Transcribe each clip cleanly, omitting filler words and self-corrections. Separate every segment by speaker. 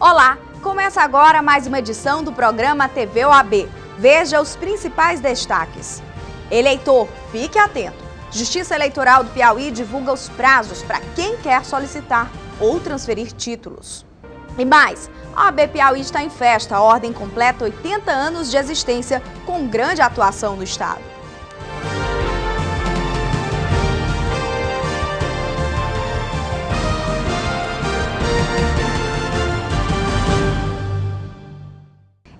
Speaker 1: Olá, começa agora mais uma edição do programa TV OAB. Veja os principais destaques. Eleitor, fique atento. Justiça Eleitoral do Piauí divulga os prazos para quem quer solicitar ou transferir títulos. E mais, a OAB Piauí está em festa. A ordem completa 80 anos de existência com grande atuação no estado.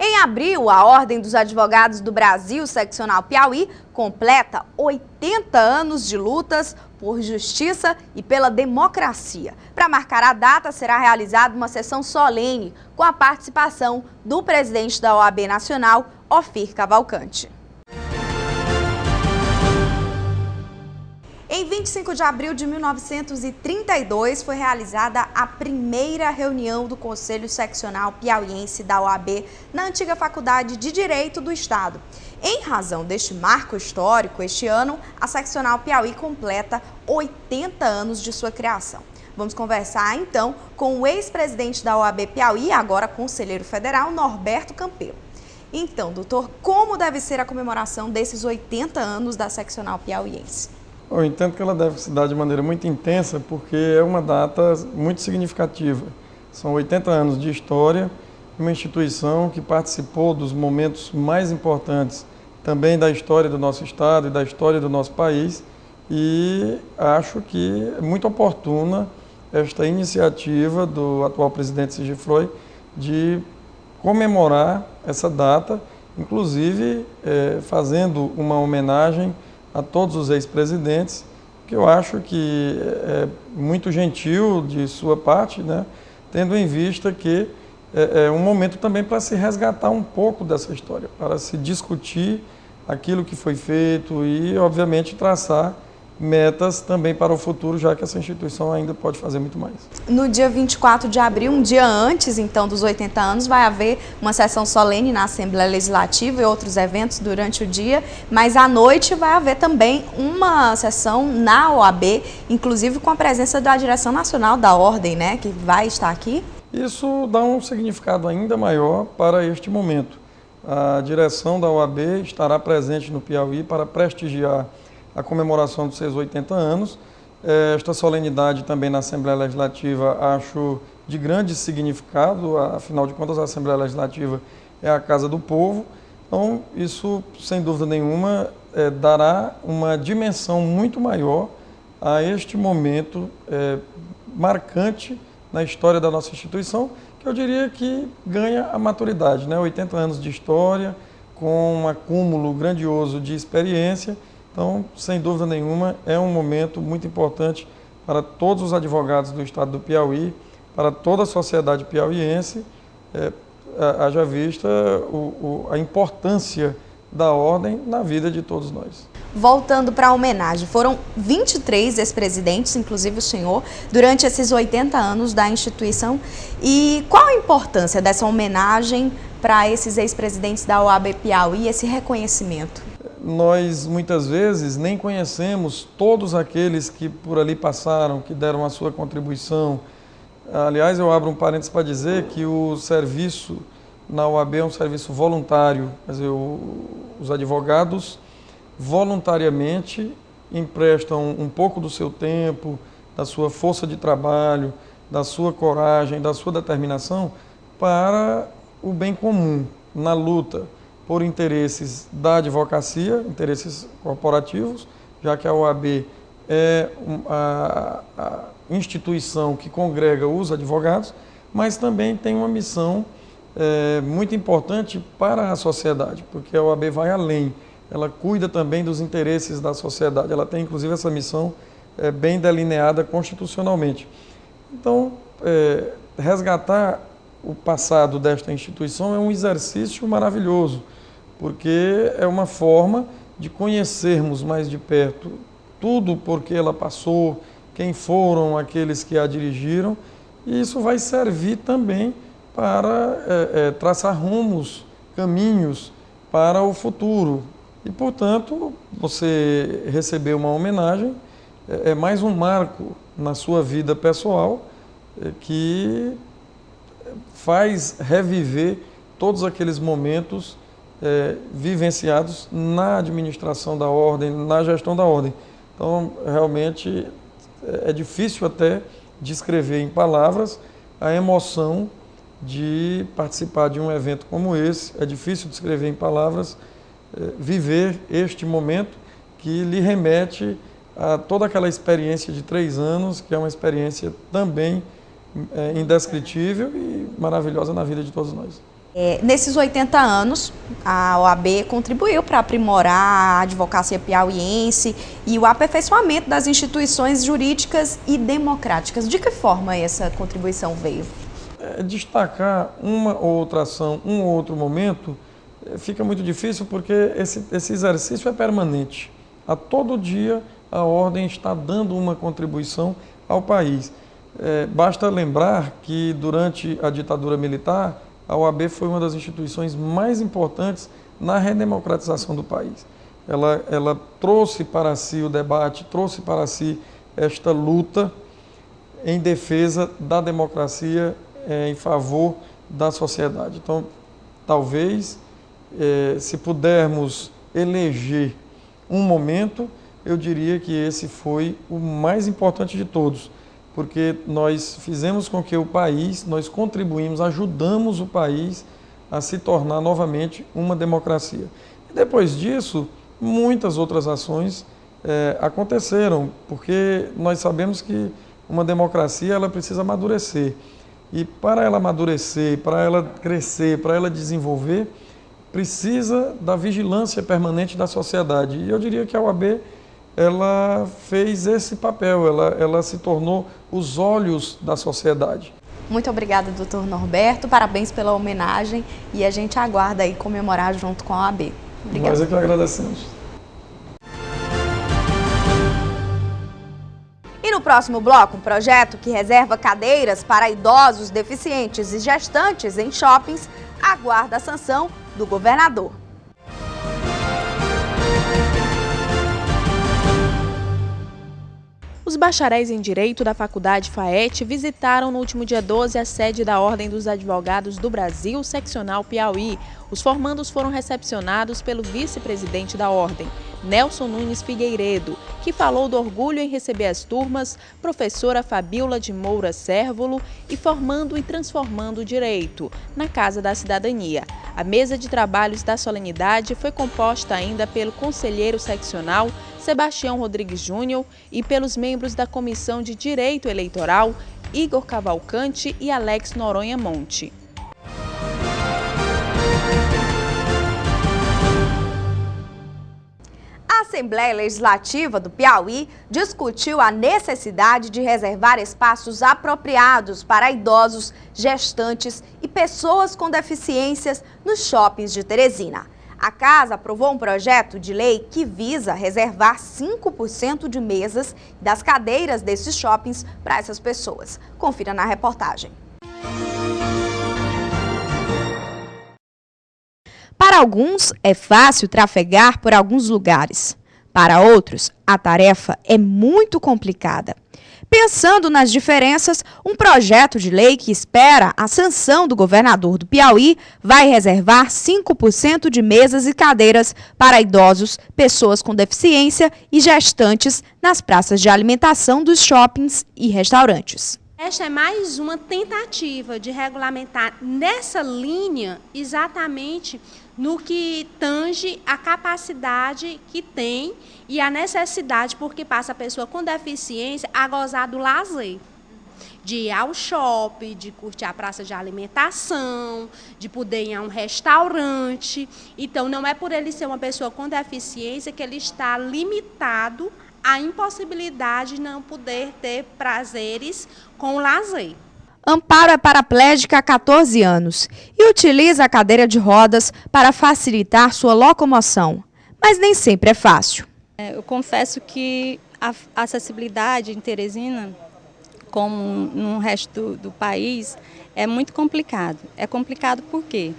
Speaker 1: Em abril, a Ordem dos Advogados do Brasil, seccional Piauí, completa 80 anos de lutas por justiça e pela democracia. Para marcar a data, será realizada uma sessão solene com a participação do presidente da OAB Nacional, Ofir Cavalcante. Em 25 de abril de 1932, foi realizada a primeira reunião do Conselho Seccional Piauiense da OAB na antiga Faculdade de Direito do Estado. Em razão deste marco histórico, este ano, a Seccional Piauí completa 80 anos de sua criação. Vamos conversar, então, com o ex-presidente da OAB Piauí, agora conselheiro federal, Norberto Campelo. Então, doutor, como deve ser a comemoração desses 80 anos da Seccional Piauiense?
Speaker 2: Eu entendo que ela deve se dar de maneira muito intensa, porque é uma data muito significativa. São 80 anos de história, uma instituição que participou dos momentos mais importantes também da história do nosso estado e da história do nosso país, e acho que é muito oportuna esta iniciativa do atual presidente Sigifroi de comemorar essa data, inclusive fazendo uma homenagem a todos os ex-presidentes, que eu acho que é muito gentil de sua parte, né, tendo em vista que é um momento também para se resgatar um pouco dessa história, para se discutir aquilo que foi feito e, obviamente, traçar metas também para o futuro, já que essa instituição ainda pode fazer muito mais.
Speaker 1: No dia 24 de abril, um dia antes, então, dos 80 anos, vai haver uma sessão solene na Assembleia Legislativa e outros eventos durante o dia, mas à noite vai haver também uma sessão na OAB, inclusive com a presença da Direção Nacional da Ordem, né, que vai estar aqui.
Speaker 2: Isso dá um significado ainda maior para este momento. A direção da OAB estará presente no Piauí para prestigiar a comemoração dos seus 80 anos. Esta solenidade também na Assembleia Legislativa acho de grande significado, afinal de contas a Assembleia Legislativa é a Casa do Povo, então isso sem dúvida nenhuma dará uma dimensão muito maior a este momento marcante na história da nossa instituição, que eu diria que ganha a maturidade, né? 80 anos de história, com um acúmulo grandioso de experiência. Então, sem dúvida nenhuma, é um momento muito importante para todos os advogados do estado do Piauí, para toda a sociedade piauiense, haja vista a importância da ordem na vida de todos nós.
Speaker 1: Voltando para a homenagem, foram 23 ex-presidentes, inclusive o senhor, durante esses 80 anos da instituição. E qual a importância dessa homenagem para esses ex-presidentes da OAB Piauí, esse reconhecimento?
Speaker 2: Nós, muitas vezes, nem conhecemos todos aqueles que por ali passaram, que deram a sua contribuição. Aliás, eu abro um parênteses para dizer que o serviço na OAB é um serviço voluntário. Quer dizer, os advogados voluntariamente emprestam um pouco do seu tempo, da sua força de trabalho, da sua coragem, da sua determinação para o bem comum, na luta por interesses da advocacia, interesses corporativos, já que a OAB é a instituição que congrega os advogados, mas também tem uma missão muito importante para a sociedade, porque a OAB vai além, ela cuida também dos interesses da sociedade, ela tem inclusive essa missão bem delineada constitucionalmente. Então, resgatar o passado desta instituição é um exercício maravilhoso, porque é uma forma de conhecermos mais de perto tudo por que ela passou, quem foram aqueles que a dirigiram, e isso vai servir também para traçar rumos, caminhos para o futuro. E, portanto, você receber uma homenagem é mais um marco na sua vida pessoal que faz reviver todos aqueles momentos vivenciados na administração da ordem, na gestão da ordem. Então, realmente, é difícil até descrever em palavras a emoção de participar de um evento como esse. É difícil descrever em palavras viver este momento que lhe remete a toda aquela experiência de 3 anos, que é uma experiência também indescritível e maravilhosa na vida de todos nós.
Speaker 1: Nesses 80 anos, a OAB contribuiu para aprimorar a advocacia piauiense e o aperfeiçoamento das instituições jurídicas e democráticas. De que forma essa contribuição veio?
Speaker 2: Destacar uma ou outra ação, um ou outro momento, fica muito difícil porque esse exercício é permanente. A todo dia a ordem está dando uma contribuição ao país. Basta lembrar que durante a ditadura militar, a OAB foi uma das instituições mais importantes na redemocratização do país. Ela trouxe para si o debate, trouxe para si esta luta em defesa da democracia, em favor da sociedade. Então, talvez, se pudermos eleger um momento, eu diria que esse foi o mais importante de todos, porque nós fizemos com que o país, nós contribuímos, ajudamos o país a se tornar novamente uma democracia. E depois disso, muitas outras ações aconteceram, porque nós sabemos que uma democracia ela precisa amadurecer. E para ela amadurecer, para ela crescer, para ela desenvolver, precisa da vigilância permanente da sociedade. E eu diria que a OAB ela fez esse papel, ela se tornou os olhos da sociedade.
Speaker 1: Muito obrigada, doutor Norberto, parabéns pela homenagem e a gente aguarda aí comemorar junto com a OAB. Obrigada.
Speaker 2: Nós é que agradecemos.
Speaker 1: E no próximo bloco, um projeto que reserva cadeiras para idosos, deficientes e gestantes em shoppings aguarda a sanção do governador.
Speaker 3: Os bacharéis em Direito da Faculdade FAET visitaram no último dia 12 a sede da Ordem dos Advogados do Brasil, seccional Piauí. Os formandos foram recepcionados pelo vice-presidente da Ordem, Nelson Nunes Figueiredo, que falou do orgulho em receber as turmas, professora Fabíola de Moura Cérvulo e Formando e Transformando o Direito, na Casa da Cidadania. A mesa de trabalhos da solenidade foi composta ainda pelo conselheiro seccional Sebastião Rodrigues Júnior e pelos membros da Comissão de Direito Eleitoral Igor Cavalcante e Alex Noronha Monte.
Speaker 1: A Assembleia Legislativa do Piauí discutiu a necessidade de reservar espaços apropriados para idosos, gestantes e pessoas com deficiências nos shoppings de Teresina. A Casa aprovou um projeto de lei que visa reservar 5% de mesas das cadeiras desses shoppings para essas pessoas. Confira na reportagem. Para alguns, é fácil trafegar por alguns lugares. Para outros, a tarefa é muito complicada. Pensando nas diferenças, um projeto de lei que espera a sanção do governador do Piauí vai reservar 5% de mesas e cadeiras para idosos, pessoas com deficiência e gestantes nas praças de alimentação dos shoppings e restaurantes.
Speaker 4: Esta é mais uma tentativa de regulamentar nessa linha exatamente no que tange a capacidade que tem e a necessidade, porque passa a pessoa com deficiência a gozar do lazer. De ir ao shopping, de curtir a praça de alimentação, de poder ir a um restaurante. Então, não é por ele ser uma pessoa com deficiência que ele está limitado à impossibilidade de não poder ter prazeres com o lazer.
Speaker 1: Amparo é paraplégica há 14 anos e utiliza a cadeira de rodas para facilitar sua locomoção, mas nem sempre é fácil.
Speaker 5: Eu confesso que a acessibilidade em Teresina, como no resto do país, é muito complicado. É complicado por quê?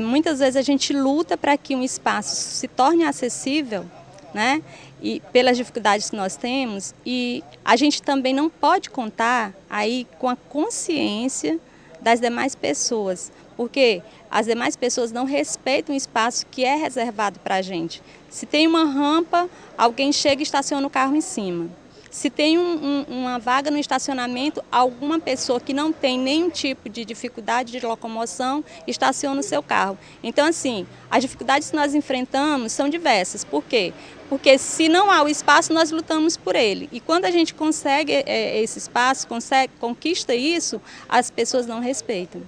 Speaker 5: Muitas vezes a gente luta para que um espaço se torne acessível, né? E pelas dificuldades que nós temos, e a gente também não pode contar aí com a consciência das demais pessoas, porque as demais pessoas não respeitam o espaço que é reservado para a gente. Se tem uma rampa, alguém chega e estaciona o carro em cima. Se tem uma vaga no estacionamento, alguma pessoa que não tem nenhum tipo de dificuldade de locomoção estaciona o seu carro. Então, assim, as dificuldades que nós enfrentamos são diversas. Por quê? Porque se não há o espaço, nós lutamos por ele. E quando a gente consegue esse espaço, conquista isso, as pessoas não respeitam.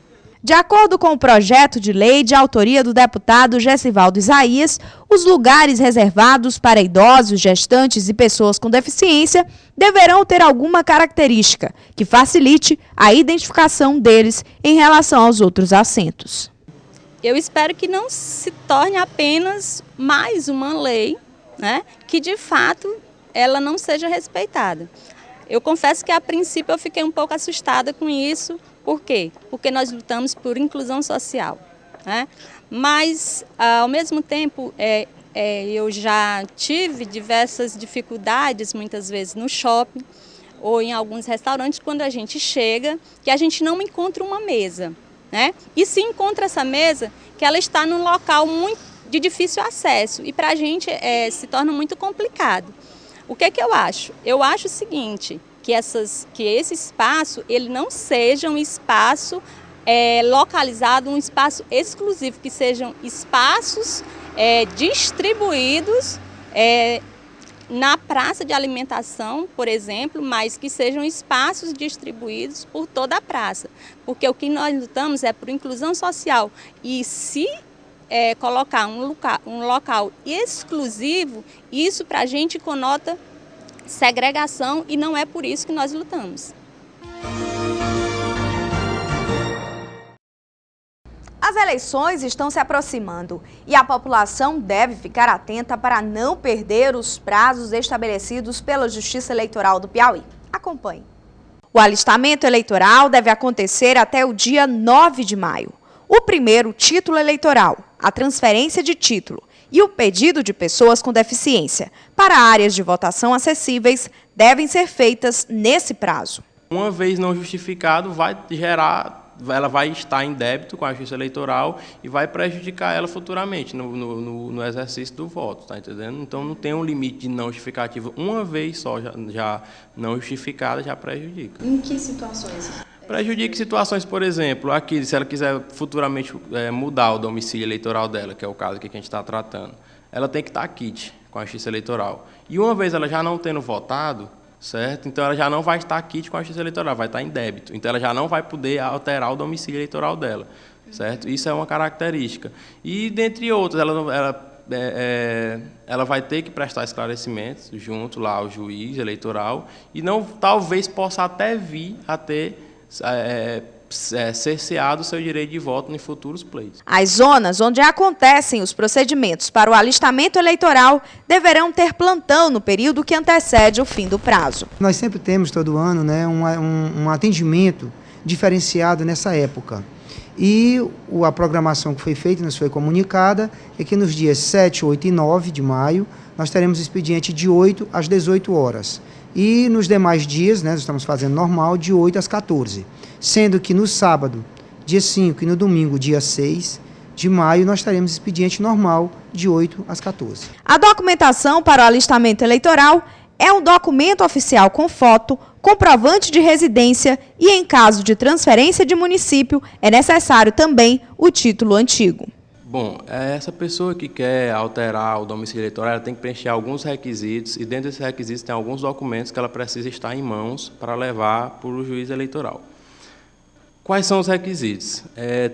Speaker 1: De acordo com o projeto de lei de autoria do deputado Gessivaldo Isaías, os lugares reservados para idosos, gestantes e pessoas com deficiência deverão ter alguma característica que facilite a identificação deles em relação aos outros assentos.
Speaker 5: Eu espero que não se torne apenas mais uma lei, né, que de fato ela não seja respeitada. Eu confesso que a princípio eu fiquei um pouco assustada com isso. Por quê? Porque nós lutamos por inclusão social, né? Mas, ao mesmo tempo, eu já tive diversas dificuldades, muitas vezes no shopping ou em alguns restaurantes, quando a gente chega, que a gente não encontra uma mesa, né? E se encontra essa mesa, que ela está num local muito de difícil acesso e para a gente se torna muito complicado. O que eu acho? Eu acho o seguinte, que esse espaço ele não seja um espaço localizado, um espaço exclusivo, que sejam espaços distribuídos na praça de alimentação, por exemplo, mas que sejam espaços distribuídos por toda a praça. Porque o que nós lutamos é por inclusão social. E se colocar um local exclusivo, isso para a gente conota segregação e não é por isso que nós lutamos.
Speaker 1: As eleições estão se aproximando e a população deve ficar atenta para não perder os prazos estabelecidos pela Justiça Eleitoral do Piauí. Acompanhe. O alistamento eleitoral deve acontecer até o dia 9 de maio. O primeiro título eleitoral, a transferência de título e o pedido de pessoas com deficiência para áreas de votação acessíveis devem ser feitas nesse prazo.
Speaker 6: Uma vez não justificado, ela vai estar em débito com a Justiça Eleitoral e vai prejudicar ela futuramente no exercício do voto, tá entendendo? Então não tem um limite de não justificativa. Uma vez só já não justificada já prejudica.
Speaker 1: Em que situações?
Speaker 6: Prejudica situações, por exemplo, aqui, se ela quiser futuramente mudar o domicílio eleitoral dela, que é o caso que a gente está tratando, ela tem que estar quite com a Justiça Eleitoral. E uma vez ela já não tendo votado, certo? Então ela já não vai estar quite com a Justiça Eleitoral, vai estar em débito. Então ela já não vai poder alterar o domicílio eleitoral dela, certo? Isso é uma característica. E, dentre outras, ela vai ter que prestar esclarecimentos junto lá ao juiz eleitoral e talvez possa até vir a ter cerceado o seu direito de voto em futuros pleitos.
Speaker 1: As zonas onde acontecem os procedimentos para o alistamento eleitoral deverão ter plantão no período que antecede o fim do prazo.
Speaker 7: Nós sempre temos todo ano, né, um atendimento diferenciado nessa época. E a programação que foi feita, nos foi comunicada, é que nos dias 7, 8 e 9 de maio nós teremos expediente de 8 às 18 horas. E nos demais dias, né, nós estamos fazendo normal, de 8 às 14. Sendo que no sábado, dia 5, e no domingo, dia 6 de maio, nós teremos expediente normal, de 8 às 14.
Speaker 1: A documentação para o alistamento eleitoral é um documento oficial com foto, comprovante de residência e, em caso de transferência de município, é necessário também o título antigo.
Speaker 6: Bom, essa pessoa que quer alterar o domicílio eleitoral, ela tem que preencher alguns requisitos, e dentro desses requisitos tem alguns documentos que ela precisa estar em mãos para levar para o juiz eleitoral. Quais são os requisitos?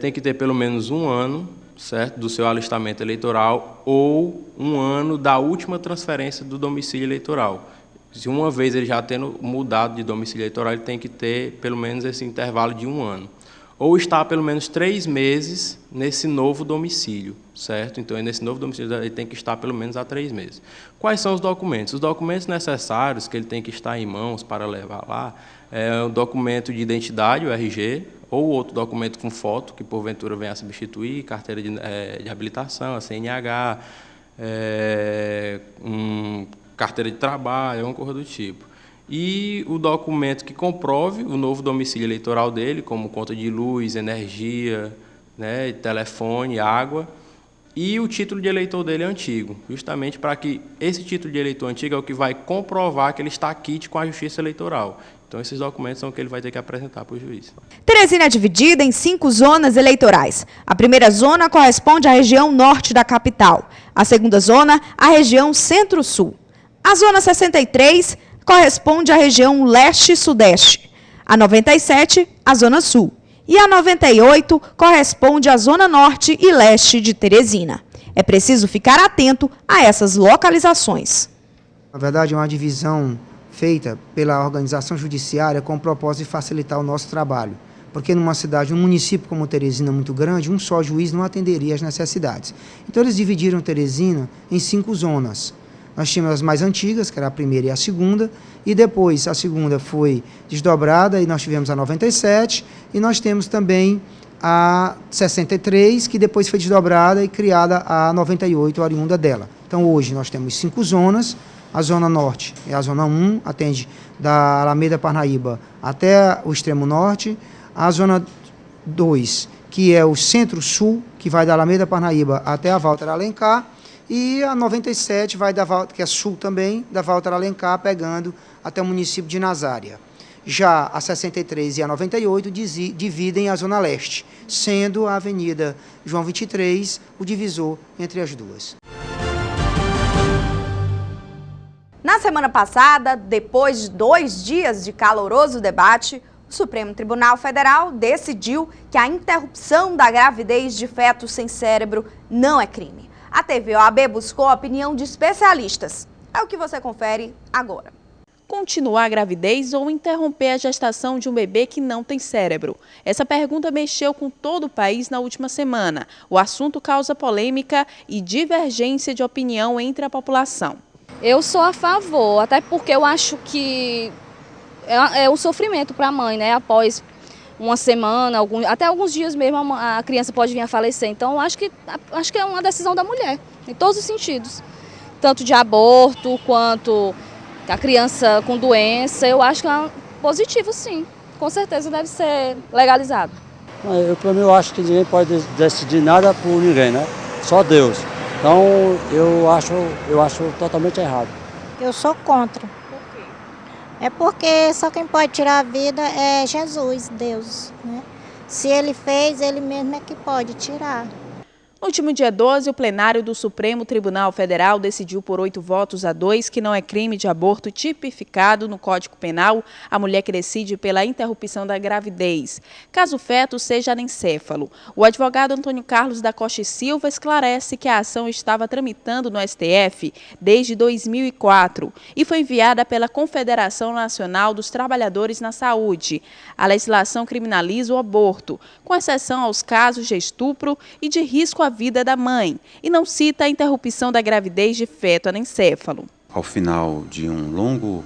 Speaker 6: Tem que ter pelo menos um ano, certo, do seu alistamento eleitoral ou um ano da última transferência do domicílio eleitoral. Se uma vez ele já tendo mudado de domicílio eleitoral, ele tem que ter pelo menos esse intervalo de um ano. Ou estar pelo menos 3 meses nesse novo domicílio, certo? Então, nesse novo domicílio, ele tem que estar pelo menos há 3 meses. Quais são os documentos? Os documentos necessários que ele tem que estar em mãos para levar lá é o documento de identidade, o RG, ou outro documento com foto, que porventura venha a substituir, carteira de habilitação, a CNH, carteira de trabalho, alguma coisa do tipo. e o documento que comprove o novo domicílio eleitoral dele, como conta de luz, energia, né, telefone, água, e o título de eleitor dele é antigo, justamente para que esse título de eleitor antigo é o que vai comprovar que ele está quite com a Justiça Eleitoral. Então, esses documentos são o que ele vai ter que apresentar para o juiz.
Speaker 1: Teresina é dividida em 5 zonas eleitorais. A primeira zona corresponde à região norte da capital. A segunda zona, a região centro-sul. A zona 63 corresponde à região leste-sudeste. A 97, a zona sul. E a 98 corresponde à zona norte e leste de Teresina. É preciso ficar atento a essas localizações.
Speaker 7: Na verdade, é uma divisão feita pela organização judiciária com o propósito de facilitar o nosso trabalho. Porque numa cidade, num município como Teresina muito grande, um só juiz não atenderia às necessidades. Então eles dividiram Teresina em 5 zonas. Nós tínhamos as mais antigas, que era a primeira e a segunda, e depois a segunda foi desdobrada e nós tivemos a 97, e nós temos também a 63, que depois foi desdobrada e criada a 98, oriunda dela. Então hoje nós temos 5 zonas. A Zona Norte é a Zona 1, atende da Alameda Parnaíba até o extremo norte. A Zona 2, que é o Centro-Sul, que vai da Alameda Parnaíba até a Walter Alencar. E a 97, que é sul também, da Walter Alencar, pegando até o município de Nazária. Já a 63 e a 98 dividem a Zona Leste, sendo a Avenida João 23 o divisor entre as duas.
Speaker 1: Na semana passada, depois de 2 dias de caloroso debate, o Supremo Tribunal Federal decidiu que a interrupção da gravidez de feto sem cérebro não é crime. A TV OAB buscou a opinião de especialistas. É o que você confere agora.
Speaker 3: Continuar a gravidez ou interromper a gestação de um bebê que não tem cérebro? Essa pergunta mexeu com todo o país na última semana. O assunto causa polêmica e divergência de opinião entre a população.
Speaker 8: Eu sou a favor, até porque eu acho que é um sofrimento para a mãe, né? Após uma semana, até alguns dias mesmo, a criança pode vir a falecer. Então, eu acho que é uma decisão da mulher, em todos os sentidos. Tanto de aborto, quanto a criança com doença, eu acho que é positivo, sim. Com certeza deve ser legalizado.
Speaker 9: Para mim, eu acho que ninguém pode decidir nada por ninguém, né? Só Deus. Então, eu acho totalmente errado.
Speaker 10: Eu sou contra.
Speaker 3: Por quê?
Speaker 10: É porque só quem pode tirar a vida é Jesus, Deus, né? Se ele fez, ele mesmo é que pode tirar.
Speaker 3: No último dia 12, o plenário do Supremo Tribunal Federal decidiu por 8 votos a 2 que não é crime de aborto tipificado no Código Penal a mulher que decide pela interrupção da gravidez, caso o feto seja anencéfalo. O advogado Antônio Carlos da Costa e Silva esclarece que a ação estava tramitando no STF desde 2004 e foi enviada pela Confederação Nacional dos Trabalhadores na Saúde. A legislação criminaliza o aborto, com exceção aos casos de estupro e de risco à vida da mãe, e não cita a interrupção da gravidez de feto anencéfalo.
Speaker 11: Ao final de um longo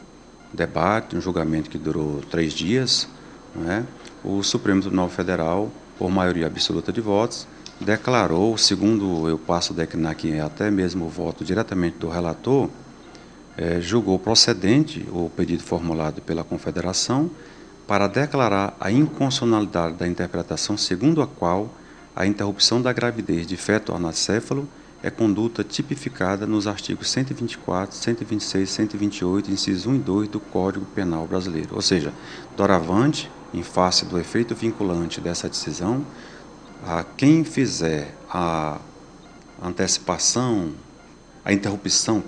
Speaker 11: debate, um julgamento que durou 3 dias, né, o Supremo Tribunal Federal, por maioria absoluta de votos, declarou, segundo eu passo a declinar aqui até mesmo o voto diretamente do relator, julgou procedente o pedido formulado pela Confederação para declarar a inconstitucionalidade da interpretação segundo a qual a interrupção da gravidez de feto anencéfalo é conduta tipificada nos artigos 124, 126, 128, incisos 1 e 2 do Código Penal Brasileiro. Ou seja, doravante, em face do efeito vinculante dessa decisão, quem fizer a interrupção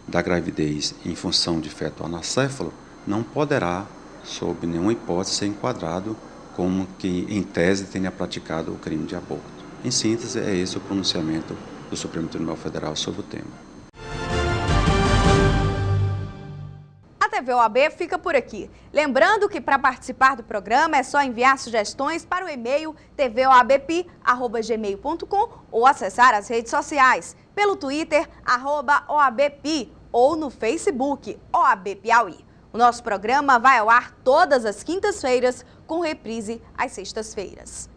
Speaker 11: da gravidez em função de feto anencéfalo, não poderá, sob nenhuma hipótese, ser enquadrado como que, em tese, tenha praticado o crime de aborto. Em síntese, é esse o pronunciamento do Supremo Tribunal Federal sobre o tema.
Speaker 1: A TV OAB fica por aqui. Lembrando que para participar do programa é só enviar sugestões para o e-mail tvoabpi@gmail.com ou acessar as redes sociais pelo Twitter @OABpi ou no Facebook OAB Piauí. O nosso programa vai ao ar todas as quintas-feiras, com reprise às sextas-feiras.